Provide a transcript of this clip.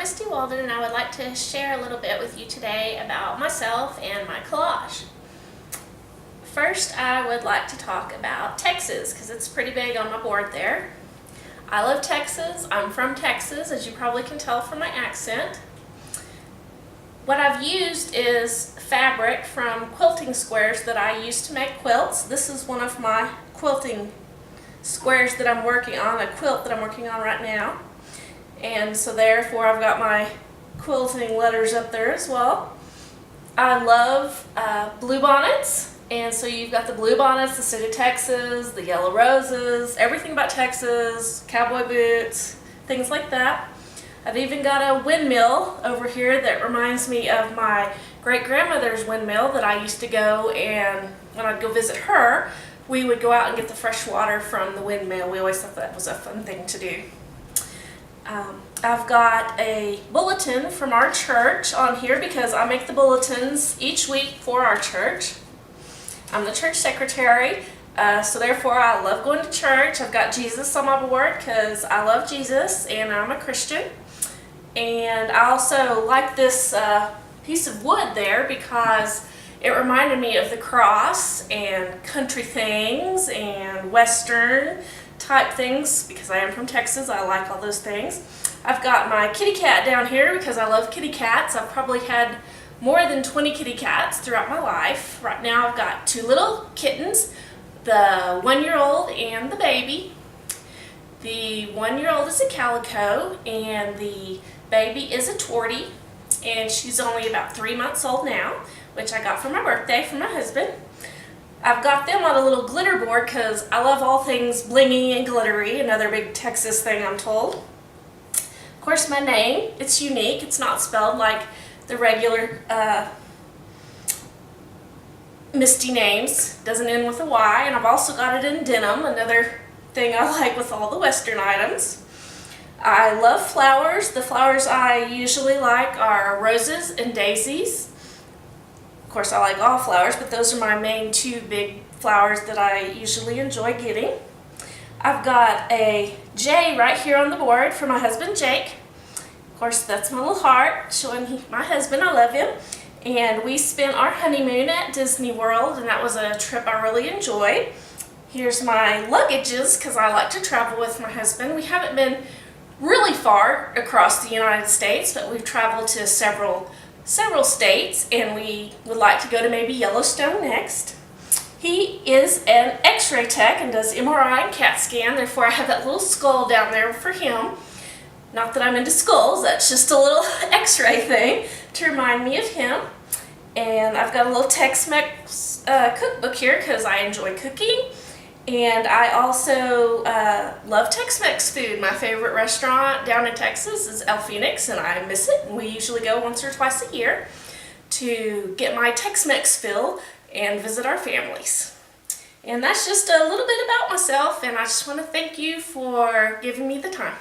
Misty Walden, and I would like to share a little bit with you today about myself and my collage. First, I would like to talk about Texas because it's pretty big on my board there. I love Texas. I'm from Texas, as you probably can tell from my accent. What I've used is fabric from quilting squares that I used to make quilts. This is one of my quilting squares that I'm working on, a quilt that I'm working on right now. And so therefore I've got my quilting letters up there as well. I love blue bonnets, and so you've got the blue bonnets, the state of Texas, the yellow roses, everything about Texas, cowboy boots, things like that. I've even got a windmill over here that reminds me of my great-grandmother's windmill that I used to go, and when I'd go visit her, we would go out and get the fresh water from the windmill. We always thought that was a fun thing to do. I've got a bulletin from our church on here because I make the bulletins each week for our church. I'm the church secretary, so therefore I love going to church. I've got Jesus on my board because I love Jesus and I'm a Christian. And I also like this piece of wood there because it reminded me of the cross and country things and western type things. Because I am from Texas, I like all those things. I've got my kitty cat down here because I love kitty cats. I've probably had more than 20 kitty cats throughout my life. Right now I've got two little kittens, the 1-year-old and the baby. The 1-year-old is a calico and the baby is a tortie, and she's only about 3 months old now, which I got for my birthday from my husband. I've got them on a little glitter board because I love all things blingy and glittery, another big Texas thing I'm told. Of course, my name, it's unique. It's not spelled like the regular Misty names. Doesn't end with a Y, and I've also got it in denim, another thing I like with all the western items. I love flowers. The flowers I usually like are roses and daisies. Of course, I like all flowers, but those are my main two big flowers that I usually enjoy getting. I've got a J right here on the board for my husband, Jake. Of course, that's my little heart showing my husband I love him. And we spent our honeymoon at Disney World, and that was a trip I really enjoyed. Here's my luggages because I like to travel with my husband. We haven't been really far across the United States, but we've traveled to several states, and we would like to go to maybe Yellowstone next. He is an x-ray tech and does MRI and CAT scan, therefore I have that little skull down there for him. Not that I'm into skulls, that's just a little x-ray thing to remind me of him. And I've got a little Tex-Mex cookbook here because I enjoy cooking. And I also love Tex-Mex food. My favorite restaurant down in Texas is El Phoenix, and I miss it. And we usually go once or twice a year to get my Tex-Mex fill and visit our families. And that's just a little bit about myself, and I just want to thank you for giving me the time.